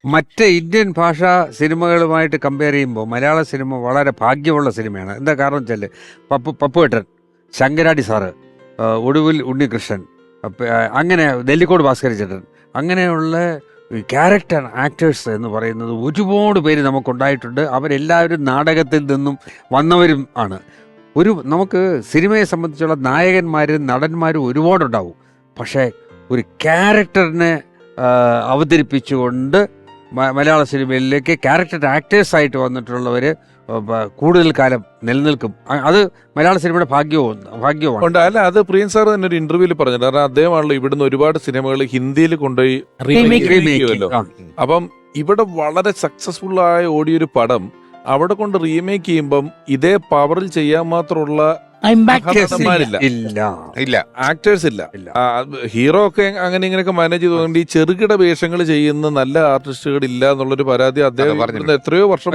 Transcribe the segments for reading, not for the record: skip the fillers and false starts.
മറ്റ് ഇന്ത്യൻ ഭാഷാ സിനിമകളുമായിട്ട് കമ്പയർ ചെയ്യുമ്പോൾ മലയാള സിനിമ വളരെ ഭാഗ്യമുള്ള സിനിമയാണ്. എന്താ കാരണം വെച്ചാൽ പപ്പുവേട്ടൻ, ശങ്കരാടി സാറ്, ഒടുവിൽ ഉണ്ണികൃഷ്ണൻ, അങ്ങനെ നെല്ലിക്കോട് ഭാസ്കരചേട്ടൻ, അങ്ങനെയുള്ള ക്യാരക്ടർ ആക്ടേഴ്സ് എന്ന് പറയുന്നത് ഒരുപാട് പേര് നമുക്കുണ്ടായിട്ടുണ്ട്. അവരെല്ലാവരും നാടകത്തിൽ നിന്നും വന്നവരും ആണ്. നമുക്ക് സിനിമയെ സംബന്ധിച്ചുള്ള നായകന്മാരും നടന്മാരും ഒരുപാടുണ്ടാവും. പക്ഷേ ഒരു ക്യാരക്ടറിനെ അവതരിപ്പിച്ചുകൊണ്ട് മലയാള സിനിമയിലേക്ക് ക്യാരക്ടർ ആക്ടേഴ്സായിട്ട് വന്നിട്ടുള്ളവർ കൂടുതൽ കാലം നിലനിൽക്കും. അത് മലയാള സിനിമയുടെ ഭാഗ്യമാണ്. അല്ല, അത് പ്രിയൻ സാർ തന്നെ ഒരു ഇന്റർവ്യൂവിൽ പറഞ്ഞിട്ട്, കാരണം അദ്ദേഹമാണല്ലോ ഇവിടുന്ന് ഒരുപാട് സിനിമകൾ ഹിന്ദിയിൽ കൊണ്ടുപോയി റീമേക്ക്. അപ്പം ഇവിടെ വളരെ സക്സസ്ഫുൾ ആയ ഓടിയൊരു പടം അവിടെ കൊണ്ട് റീമേക്ക് ചെയ്യുമ്പം ഇതേ പവറിൽ ചെയ്യാൻ മാത്രമുള്ള ആക്ടേഴ്സ് ഇല്ല. ഹീറോ ഒക്കെ അങ്ങനെ ഇങ്ങനെയൊക്കെ മാനേജ് ചെയ്തുകൊണ്ട് ഈ ചെറുകിട വേഷങ്ങൾ ചെയ്യുന്ന നല്ല ആർട്ടിസ്റ്റുകൾ ഇല്ല എന്നുള്ളൊരു പരാതി അദ്ദേഹം എത്രയോ വർഷം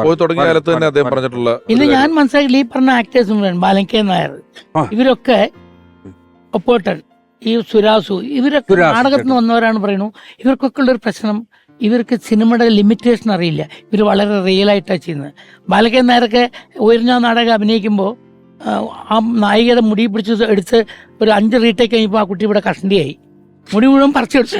പോയി തുടങ്ങിയ കാലത്ത് തന്നെ അദ്ദേഹം പറഞ്ഞിട്ടുള്ള. ഇന്ന് ഞാൻ മനസ്സിലാക്കി ഈ പറഞ്ഞ ആക്ടേഴ്സ് ബാലൻ നായർ, ഇവരൊക്കെ ഒപ്പോട്ടൻ, ഈ സുരാസു, ഇവരൊക്കെ നാടകത്തിൽ നിന്ന് വന്നവരാണ് പറയുന്നു. ഇവർക്കൊക്കെ ഉള്ളൊരു പ്രശ്നം, ഇവർക്ക് സിനിമയുടെ ലിമിറ്റേഷൻ അറിയില്ല. ഇവർ വളരെ റിയൽ ആയിട്ടാണ് ചെയ്യുന്നത്. ബാലൻ നായരൊക്കെ ഉയർന്ന നാടകം അഭിനയിക്കുമ്പോൾ ആ നായികയുടെ മുടി പിടിച്ച് എടുത്ത് ഒരു 5 റീടേക്ക് കഴിഞ്ഞപ്പോൾ ആ കുട്ടി ഇവിടെ കഷണ്ടിയായി, മുടി മുഴുവൻ പറിച്ചെടുത്തു.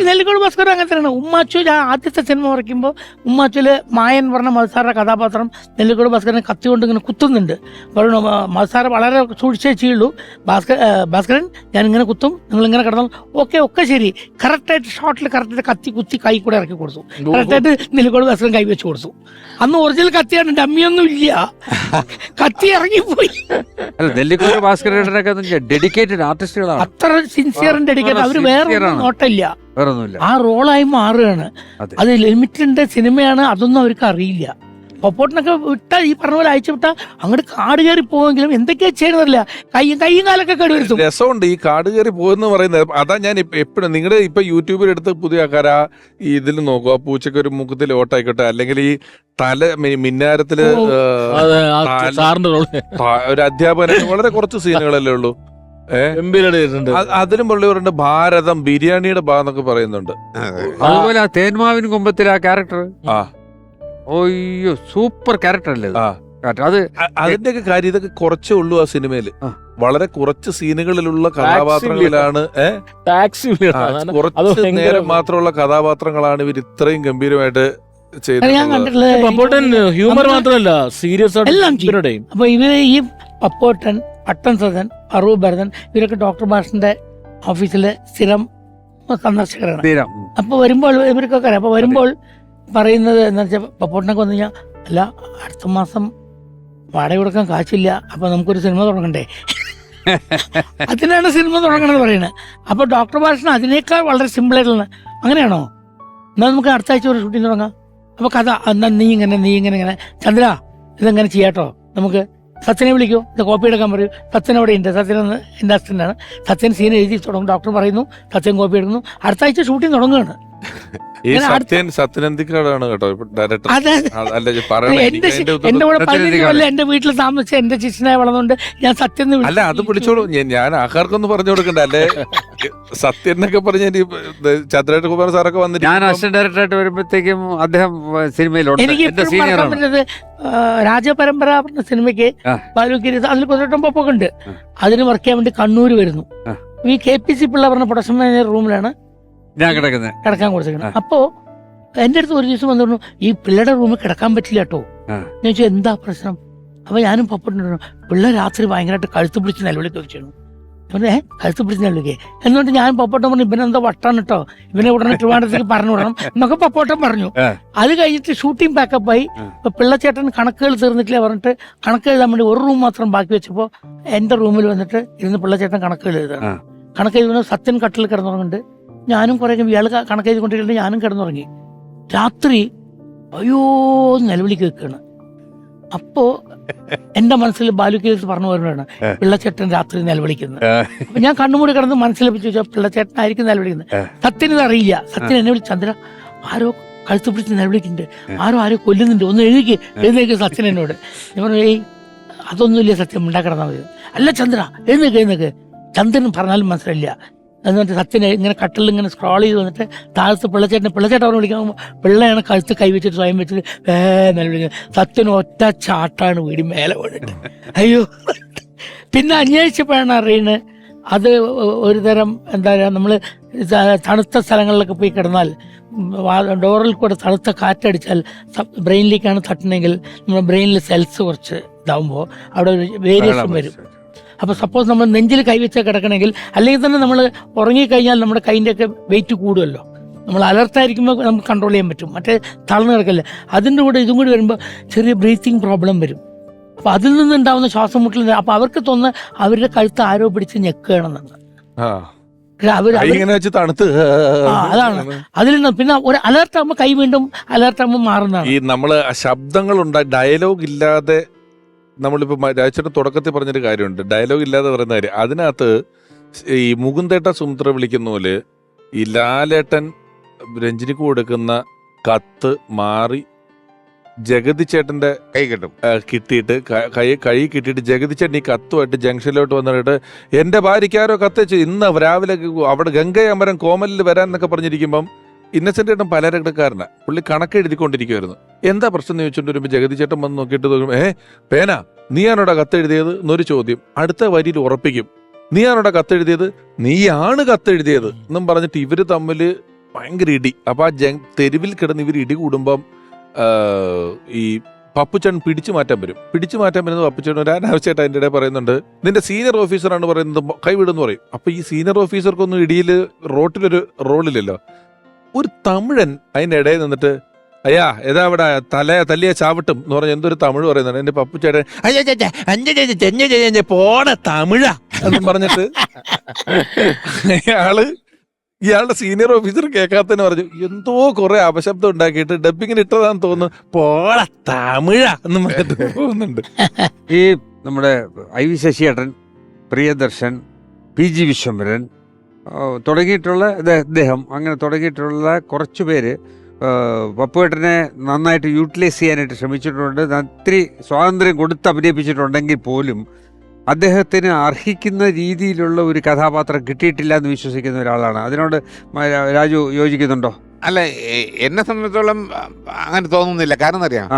നെല്ലിക്കോട് ഭാസ്കർ അങ്ങനെ തന്നെയാണ്. ഉമ്മാച്ചു, ഞാൻ ആദ്യത്തെ സിനിമ വരയ്ക്കുമ്പോൾ ഉമ്മാച്ചുല് മായൻ പറഞ്ഞ മത്സാരുടെ കഥാപാത്രം നെല്ലിക്കോട് ഭാസ്കരനെ കത്തി കൊണ്ട് ഇങ്ങനെ കുത്തുന്നുണ്ട്. പറഞ്ഞു മത്സാര വളരെ സൂക്ഷിച്ചേ ചെയ്യുള്ളൂ, ഭാസ്കരൻ ഞാൻ ഇങ്ങനെ കുത്തും, നിങ്ങൾ ഇങ്ങനെ കിടന്നു. ഒക്കെ ശരി. കറക്റ്റായിട്ട് ഷോട്ടിൽ കറക്റ്റായിട്ട് കത്തി കുത്തി കൈ കൂടെ ഇറക്കി കൊടുത്തു. കറക്റ്റായിട്ട് നെല്ലിക്കോട് ഭാസ്കരൻ കൈ വെച്ച് കൊടുത്തു. അന്ന് ഒറിജിനൽ കത്തിയാണ്, ഡമ്മിയൊന്നും ഇല്ല, കത്തി ഇറങ്ങിപ്പോയി. നെല്ലിക്കോട് ഭാസ്കരേട്ടനൊക്കെ ഡെഡിക്കേറ്റഡ് ആർട്ടിസ്റ്റുകളാണ്. അത്ര സിൻസിയർ ഡെഡിക്കേറ്റഡ്. അവര് വേറെ നോട്ടില്ല, ആ റോളായി മാറുകയാണ്. അത് ലിമിറ്റഡ് സിനിമയാണ്, അതൊന്നും അവർക്ക് അറിയില്ല. പൊപ്പോട്ടിനൊക്കെ വിട്ടാൽ ഈ പറഞ്ഞ പോലെ അയച്ചു വിട്ടാൽ അങ്ങോട്ട് കാട് കയറി പോവെങ്കിലും എന്തൊക്കെയാ ചെയ്യണമെന്നില്ല, കൈയും കാലൊക്കെ കേടുവരുത്തും. രസമുണ്ട് ഈ കാട് കയറി പോകുന്ന പറയുന്നത്. അതാ ഞാൻ എപ്പോഴും നിങ്ങളുടെ ഇപ്പൊ യൂട്യൂബിൽ എടുത്ത് പുതിയ ആൾക്കാരാ ഇതിൽ നോക്കുക, പൂച്ചക്ക് ഒരു മുഖത്തിൽ ഓട്ടായിക്കോട്ടെ, അല്ലെങ്കിൽ ഈ തല മിന്നാരത്തില് ഒരു അധ്യാപകൻ, വളരെ കുറച്ച് സീനുകളല്ലേ ഉള്ളൂ. അതിലും പുള്ളിവരുണ്ട് ഭാരതം ബിരിയാണിയുടെ ഭാഗം പറയുന്നുണ്ട്. അതുപോലെ തേന്മാവിൻ കുമ്പത്തിൽ ആ ക്യാരക്ടർ, ഓയ്യോ സൂപ്പർ ക്യാരക്ടർ അല്ലേ അത്. അതിന്റെയൊക്കെ കാര്യം ഇതൊക്കെ കുറച്ചേ ഉള്ളൂ ആ സിനിമയില്. വളരെ കുറച്ച് സീനുകളിലുള്ള കഥാപാത്രങ്ങളിലാണ്, കുറച്ച് നേരം മാത്രമുള്ള കഥാപാത്രങ്ങളാണ് ഇവർ ഇത്രയും ഗംഭീരമായിട്ട് ചെയ്തത്. ഹ്യൂമർ മാത്രമല്ല, സീരിയസ് അപ്പൊ ഇവര് ഈ പപ്പോട്ടൻ, അട്ടൻ സദൻ, അറൂ ഭരതൻ, ഇവരൊക്കെ ഡോക്ടർ ഭാഷന്റെ ഓഫീസിലെ സ്ഥിരം സന്ദർശകരാണ്. അപ്പൊ വരുമ്പോൾ ഇവർക്കൊക്കെ അറിയാം. അപ്പൊ വരുമ്പോൾ പറയുന്നത് എന്താ വെച്ചാൽ, പപ്പോട്ടിനൊക്കെ വന്നു കഴിഞ്ഞാൽ, അല്ല അടുത്ത മാസം വാടക കൊടുക്കാൻ കാശില്ല, അപ്പൊ നമുക്കൊരു സിനിമ തുടങ്ങണ്ടേ, അതിനാണ് സിനിമ തുടങ്ങണമെന്ന് പറയുന്നത്. അപ്പൊ ഡോക്ടർ ഭാഷന് അതിനേക്കാൾ വളരെ സിമ്പിൾ ആയിട്ടുള്ള, അങ്ങനെയാണോ, എന്നാൽ നമുക്ക് അടുത്ത ആഴ്ച ഒരു ഷൂട്ടിങ് തുടങ്ങാം. അപ്പൊ കഥ എന്നാ നീ ഇങ്ങനെ ചന്ദ്ര ഇതെങ്ങനെ ചെയ്യാട്ടോ, നമുക്ക് സത്യനെ വിളിക്കൂ, ഇത് കോപ്പി എടുക്കാൻ പറയൂ. സത്യൻ അവിടെ ഉണ്ട്, സത്യൻ എൻ്റെ അസിസ്റ്റൻ്റാണ്. സത്യൻ സീൻ എഴുതി തുടങ്ങും, ഡോക്ടർ പറയുന്നു, സത്യൻ കോപ്പി എടുക്കുന്നു, അടുത്ത ആഴ്ച ഷൂട്ടിങ് തുടങ്ങുകയാണ്. ഈ സത്യനന്ദിക്കാടാണ് കേട്ടോ ഡയറക്ടർ. എന്റെ കൂടെ 15 കൊല്ലം എന്റെ വീട്ടിൽ താമസിച്ച എന്റെ ശിഷ്യനായി വളർന്നുകൊണ്ട് ഞാൻ സത്യം. അല്ല അത് വിളിച്ചോളൂ, ഞാൻ ആൾക്കാർക്കൊന്നും പറഞ്ഞു കൊടുക്കണ്ട. അല്ലേ സത്യനൊക്കെ പറഞ്ഞ ചന്ദ്രകുമാർ സാറൊക്കെ വന്നിട്ട് ഞാൻ അസിസ്റ്റന്റ് ഡയറക്ടറായിട്ട് വരുമ്പോഴത്തേക്കും അദ്ദേഹം സിനിമയിലുണ്ട്. എനിക്ക് പറ്റുന്നത് രാജപരമ്പര പറഞ്ഞ സിനിമയ്ക്ക് ബാലുക്കിരി അതിൽ കൊല്ലട്ടൊക്കെ ഉണ്ട്. അതിന് വർക്ക് ചെയ്യാൻ വേണ്ടി കണ്ണൂര് വരുന്നു. ഈ KPC പിള്ള പറഞ്ഞ പ്രൊഡക്ഷൻ മാനേജർ റൂമിലാണ് ഞാൻ കിടക്കാൻ കൊടുത്തിരിക്കുന്നത്. അപ്പോ എന്റെ അടുത്ത് ഒരു ദിവസം വന്നു, ഈ പിള്ളേരുടെ റൂമിൽ കിടക്കാൻ പറ്റില്ല കേട്ടോ. ഞാൻ ചോദിച്ചു എന്താ പ്രശ്നം. അപ്പൊ ഞാനും പപ്പുണ്ട്, പിള്ളേർ രാത്രി ഭയങ്കരമായിട്ട് കഴുത്ത് പിടിച്ച് നിലവിളിക്കുക ചെയ്യണം. കഴുത്ത് പിടിച്ച് നിലവിളിക്കേ എന്നിട്ട് ഞാൻ പപ്പോട്ടം പറഞ്ഞു, ഇവനെന്താ വട്ടാണ് കേട്ടോ, ഇവനെ ഉടനെ ട്രിവാൻഡ്രത്തേക്ക് പറഞ്ഞു വിടണം എന്നൊക്കെ പപ്പോട്ടം പറഞ്ഞു. അത് കഴിഞ്ഞിട്ട് ഷൂട്ടിംഗ് പാക്കപ്പായി. ഇപ്പൊ പിള്ളച്ചേട്ടൻ കണക്കുകൾ തീർന്നിട്ടില്ല പറഞ്ഞിട്ട് കണക്ക് എഴുതാൻ വേണ്ടി ഒരു റൂം മാത്രം ബാക്കി വെച്ചപ്പോ എന്റെ റൂമിൽ വന്നിട്ട് ഇരുന്ന് പിള്ളച്ചേട്ടൻ കണക്കുകൾ എഴുതണം. കണക്ക് എഴുതുന്ന സത്യൻ കട്ടിൽ കിടന്നുറങ്ങുന്നുണ്ട്. ഞാനും കുറെ ഇയാൾ കണക്ക് എഴുതിക്കൊണ്ടിരിക്കുന്നത് ഞാനും കിടന്നുറങ്ങി. രാത്രി അയ്യോ നിലവിളിക്ക് വെക്കാണ്. അപ്പോ എന്റെ മനസ്സിൽ ബാലുക്കേസ് പറഞ്ഞു വരുന്നതാണ് പിള്ളച്ചേട്ടൻ രാത്രി നിലവിളിക്കുന്നത്. അപ്പൊ ഞാൻ കണ്ണുമൂടി കിടന്ന് മനസ്സിലെപ്പിച്ച് ചോദിച്ചാൽ പിള്ളച്ചേട്ടനായിരിക്കും നിലവിളിക്കുന്നത്. സത്യന് ഇത് അറിയില്ല. സത്യൻ എന്നെ വിളിച്ച്, ചന്ദ്ര ആരോ കഴുത്ത് പിടിച്ച് നിലവിളിക്കുന്നുണ്ട്, ആരോ കൊല്ലുന്നുണ്ട്, ഒന്ന് എഴുന്നേക്ക് സത്യൻ എന്നോട്. ഞാൻ പറഞ്ഞു, അതൊന്നുമില്ല സത്യം ഉണ്ടാക്കിടന്നാൽ മതി. അല്ല ചന്ദ്ര എഴുന്നേക്ക് ചന്ദ്രൻ പറഞ്ഞാലും മനസ്സിലായില്ല. എന്നിട്ട് സത്യനെ ഇങ്ങനെ കട്ടിൽ ഇങ്ങനെ സ്ക്രോൾ ചെയ്ത് വന്നിട്ട് താഴത്ത് പിള്ളച്ചേട്ടൻ അവനെ വിളിക്കാൻ പിള്ളയാണ് കഴുത്ത് കൈവച്ചിട്ട് സ്വയം വെച്ചിട്ട് വിളിക്കുന്നത്. സത്യന് ഒറ്റ ചാട്ടാണ് വീടി മേലെ വീണിട്ട്. അയ്യോ. പിന്നെ അന്വേഷിച്ചപ്പോഴാണ് അറിയുന്നത് അത് ഒരു തരം എന്താ പറയുക, നമ്മൾ തണുത്ത സ്ഥലങ്ങളിലൊക്കെ പോയി കിടന്നാൽ ഡോറിൽ കൂടെ തണുത്ത കാറ്റടിച്ചാൽ ബ്രെയിനിലേക്കാണ് തട്ടുന്നെങ്കിൽ നമ്മുടെ ബ്രെയിനിൽ സെൽസ് കുറച്ച് ഇതാവുമ്പോൾ അവിടെ ഒരു വേരിയേഷൻ വരും. അപ്പോൾ സപ്പോസ് നമ്മൾ നെഞ്ചിൽ കൈവച്ച് കിടക്കണമെങ്കിൽ, അല്ലെങ്കിൽ തന്നെ നമ്മൾ ഉറങ്ങിക്കഴിഞ്ഞാൽ നമ്മുടെ കൈൻ്റെ ഒക്കെ വെയിറ്റ് കൂടുമല്ലോ. നമ്മൾ അലർട്ടായിരിക്കുമ്പോൾ നമുക്ക് കൺട്രോൾ ചെയ്യാൻ പറ്റും, മറ്റേ തളർന്നു കിടക്കല്ലേ. അതിൻ്റെ കൂടെ ഇതും കൂടി വരുമ്പോൾ ചെറിയ ബ്രീത്തിങ് പ്രോബ്ലം വരും. അപ്പോൾ അതിൽ നിന്നുണ്ടാവുന്ന ശ്വാസം മുട്ടൽ, അപ്പോൾ അവർക്ക് തോന്നുന്നത് അവരുടെ കഴുത്ത് ആരോ പിടിച്ച് ഞെക്കുകയാണെന്നാണ്. അതാണ് അതിൽ നിന്ന് പിന്നെ ഒരു അലർട്ടാകുമ്പോൾ കൈ വീണ്ടും അലർട്ടാകുമ്പോൾ മാറുന്നതാണ്. ഈ നമ്മള് ശബ്ദങ്ങൾ ഡയലോഗ് ഇല്ലാതെ, നമ്മളിപ്പോ രാജേട്ടൻ തുടക്കത്തിൽ പറഞ്ഞൊരു കാര്യമുണ്ട്, ഡയലോഗ് ഇല്ലാതെ പറയുന്ന കാര്യം. അതിനകത്ത് ഈ മുകുന്ദേട്ട സുമിത്ര വിളിക്കുന്ന പോലെ ഈ ലാലേട്ടൻ രഞ്ജിനിക്ക് കൊടുക്കുന്ന കത്ത് മാറി ജഗതി ചേട്ടന്റെ കൈ കിട്ടും കിട്ടിയിട്ട് കൈ കിട്ടിയിട്ട് ജഗതി ചേട്ടൻ ഈ കത്തുമായിട്ട് ജംഗ്ഷനിലോട്ട് വന്നിട്ട് എന്റെ ഭാര്യയ്ക്കാരോ കത്തയച്ചു, ഇന്ന് രാവിലെ അവിടെ ഗംഗയമരം കോമലിൽ വരാൻ എന്നൊക്കെ പറഞ്ഞിരിക്കുമ്പം ഇന്നസെന്റ് ചേട്ടൻ പലരക്കടക്കാരനാ, പുള്ളി കണക്ക് എഴുതിക്കൊണ്ടിരിക്കുവായിരുന്നു. എന്താ പ്രശ്നം എന്ന് ചോദിച്ചോണ്ട് വരുമ്പോൾ ജഗതി ചേട്ടൻ വന്ന് നോക്കിയിട്ട് തോന്നും, പേന നീയാണോടാ കത്തെഴുതിയത് എന്നൊരു ചോദ്യം. അടുത്ത വരിയിൽ ഉറപ്പിക്കും, നീയാണോടാ കത്തെഴുതിയത്, നീയാണ് കത്തെഴുതിയത് എന്നും പറഞ്ഞിട്ട് ഇവര് തമ്മിൽ ഭയങ്കര ഇടി. അപ്പൊ ആ തെരുവിൽ കിടന്ന് ഇവർ ഇടി കൂടുമ്പം ഈ പപ്പുച്ചൻ പിടിച്ചു മാറ്റാൻ വരുന്നത് പപ്പുച്ചൻ ഒരു അനാവശ്യമായിട്ട് അതിൻ്റെ ഇടയിൽ പറയുന്നുണ്ട്, നിന്റെ സീനിയർ ഓഫീസറാണ് പറയുന്നത്, കൈവിടുന്ന് പറയും. അപ്പൊ ഈ സീനിയർ ഓഫീസർക്കൊന്നും ഇടിയിൽ റോട്ടിലൊരു റോളില്ലല്ലോ. ഒരു തമിഴൻ അതിൻ്റെ ഇടയിൽ നിന്നിട്ട് അയ്യാ ഏതാ അവിടെ തല്ലിയ ചാവട്ടും എന്ന് പറഞ്ഞ എന്തൊരു തമിഴ് പറയുന്നുണ്ട്. എന്റെ പപ്പുച്ചേട്ടൻ പോട തമിഴ എന്നും പറഞ്ഞിട്ട് ഇയാളുടെ സീനിയർ ഓഫീസർ കേൾക്കാത്തതിന് പറഞ്ഞു എന്തോ കുറെ അപശബ്ദം ഉണ്ടാക്കിയിട്ട് ഡബിങ്ങിന് ഇട്ടതാന്ന് തോന്നുന്നു, പോട തമിഴ എന്നും പറഞ്ഞിട്ട് പോകുന്നുണ്ട്. ഈ നമ്മുടെ IV ശശിയേട്ടൻ, പ്രിയദർശൻ, PG വിശ്വംഭരൻ തുടങ്ങിയിട്ടുള്ള ഇദ്ദേഹം അങ്ങനെ തുടങ്ങിയിട്ടുള്ള കുറച്ചു പേര് പപ്പുവേട്ടനെ നന്നായിട്ട് യൂട്ടിലൈസ് ചെയ്യാനായിട്ട് ശ്രമിച്ചിട്ടുണ്ട്. ഒത്തിരി സ്വാതന്ത്ര്യം കൊടുത്ത് അഭിനയിപ്പിച്ചിട്ടുണ്ടെങ്കിൽ പോലും അദ്ദേഹത്തിന് അർഹിക്കുന്ന രീതിയിലുള്ള ഒരു കഥാപാത്രം കിട്ടിയിട്ടില്ല എന്ന് വിശ്വസിക്കുന്ന ഒരാളാണ്. അതിനോട് രാജു യോജിക്കുന്നുണ്ടോ? അല്ല, എന്നെ സംബന്ധിച്ചോളം അങ്ങനെ തോന്നുന്നില്ല. കാരണം അറിയാം,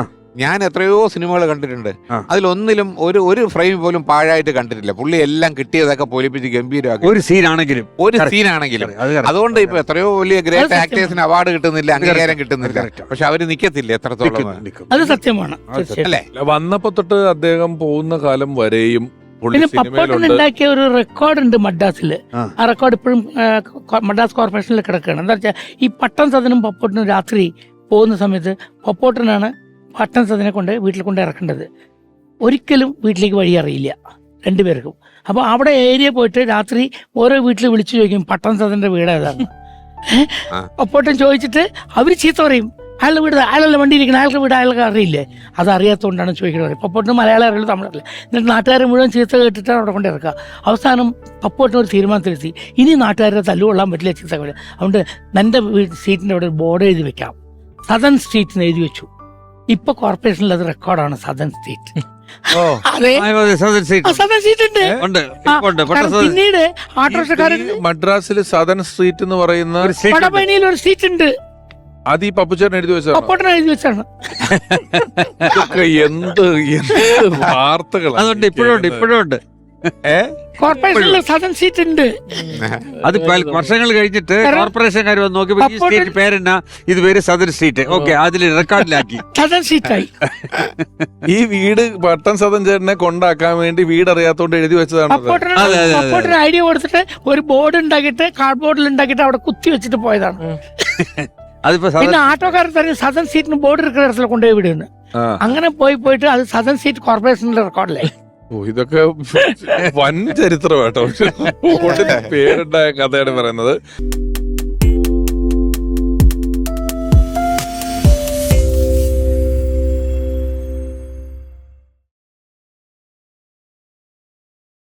ഞാൻ എത്രയോ സിനിമകൾ കണ്ടിട്ടുണ്ട്, അതിലൊന്നിലും ഒരു ഫ്രെയിം പോലും പാഴായിട്ട് കണ്ടിട്ടില്ല. പുള്ളി എല്ലാം കിട്ടിയതൊക്കെ പൊലിപ്പിച്ച് ഗംഭീരമാക്കി, ഒരു സീനാണെങ്കിലും. അതുകൊണ്ട് ഇപ്പൊ എത്രയോ വലിയ ഗ്രേറ്റ് ആക്ടേഴ്സിന് അവാർഡ് കിട്ടുന്നില്ല, അംഗീകാരം കിട്ടുന്നില്ല, പക്ഷെ അവര് നിക്കത്തില്ല എത്രത്തോളം. അത് സത്യമാണ് അല്ലേ? വന്നപ്പോ തൊട്ട് അദ്ദേഹം പോകുന്ന കാലം വരെയും പിന്നെ പപ്പോട്ടൻ ഉണ്ടാക്കിയ ഒരു റെക്കോർഡുണ്ട് മദ്രാസില്. ആ റെക്കോർഡ് ഇപ്പോഴും മദ്രാസ് കോർപ്പറേഷനിൽ കിടക്കുകയാണ്. എന്താ വെച്ചാൽ ഈ പട്ടം സദനും പപ്പോട്ടനും രാത്രി പോകുന്ന സമയത്ത് പപ്പോട്ടനാണ് പട്ടം സദനെ കൊണ്ട് വീട്ടിൽ കൊണ്ട് ഇറക്കേണ്ടത്. ഒരിക്കലും വീട്ടിലേക്ക് വഴി അറിയില്ല രണ്ടുപേർക്കും. അപ്പോൾ അവിടെ ഏരിയ പോയിട്ട് രാത്രി ഓരോ വീട്ടിൽ വിളിച്ചു ചോദിക്കും പട്ടം സദന്റെ വീട് ഏതാണ്. പപ്പോട്ടൻ ചോദിച്ചിട്ട് അവർ ചീത്ത പറയും, അയാളുടെ വീട് അയാളല്ല വണ്ടി ഇരിക്കണം, അയാളുടെ വീട് അയാൾക്ക് അറിയില്ലേ. അത് അറിയാത്തതുകൊണ്ടാണ് ചോദിക്കുന്നത്. പപ്പോട്ടിന് മലയാളം അറിയില്ല, തമിഴറില്ല. എന്നിട്ട് നാട്ടുകാരെ മുഴുവൻ ചീത്ത കേട്ടിട്ടാണ് അവിടെ കൊണ്ട് ഇറക്കുക. അവസാനം പപ്പോട്ടിന് ഒരു തീരുമാനത്തിലെത്തി, ഇനി നാട്ടുകാരെ തല്ലുകൊള്ളാൻ പറ്റില്ല, ചീത്ത പോലെ. അതുകൊണ്ട് എൻ്റെ സീറ്റിൻ്റെ അവിടെ ഒരു ബോർഡ് എഴുതി വെക്കാം, സദൻ സ്ട്രീറ്റ് എന്ന് എഴുതി വെച്ചു. ഇപ്പൊ കോർപ്പറേഷനിൽ അത് റെക്കോർഡാണ്, സദൻ സ്ട്രീറ്റ്. പിന്നീട് ഓട്ടോറിക്ഷക്കാരൻ മദ്രാസിൽ സദൻ സ്ട്രീറ്റ് എന്ന് പറയുന്ന പടപണിയിൽ ഒരു സീറ്റ് ഉണ്ട്, അത് ഈ പപ്പുച്ചേട്ടൻ എഴുതി വെച്ചാണ്. പപ്പോട്ടൻ എഴുതി വെച്ചാണ്. എന്ത് വാർത്തകൾ അതുകൊണ്ട് ഇപ്പോഴും ഉണ്ട്. കോർപ്പറേഷനിൽ സദൻ സീറ്റ് ഉണ്ട്. അത് വർഷങ്ങൾ കഴിഞ്ഞിട്ട് കോർപ്പറേഷൻകാർ വന്ന് നോക്കിയപ്പോ ഈ സ്ട്രീറ്റ് പേരെന്നാ, ഇത് പേര് സദൻ സ്ട്രീറ്റ്. ഓക്കെ, അതിൽ റെക്കോർഡിലാക്കി സദൻ സീറ്റായി. ഈ വീട് പട്ടം സദൻ ചേട്ടനെ കൊണ്ടാക്കാൻ വേണ്ടി വീട് അറിയാത്തോണ്ട് എഴുതി വെച്ചതാണ്. പപ്പോട്ടൻ ഐഡിയ കൊടുത്തിട്ട് ഒരു ബോർഡ് ഉണ്ടാക്കിയിട്ട് കാർഡ്ബോർഡിൽ ഉണ്ടാക്കിയിട്ട് അവിടെ കുത്തി വെച്ചിട്ട് പോയതാണ്. പിന്നെ ആട്ടോക്കാരൻ തന്നെ സദൻ സീറ്റിന് ബോർഡ് ഇരിക്കുന്ന ഇടത്തിൽ കൊണ്ടുപോയി വിടുന്നു. അങ്ങനെ പോയിട്ട് അത് സദൻ സീറ്റ് കോർപ്പറേഷനിലെ റെക്കോർഡിലായി. ഇതൊക്കെ വൻ ചരിത്രം കേട്ടോ. പേരുണ്ടായ കഥയാണ് പറയുന്നത്.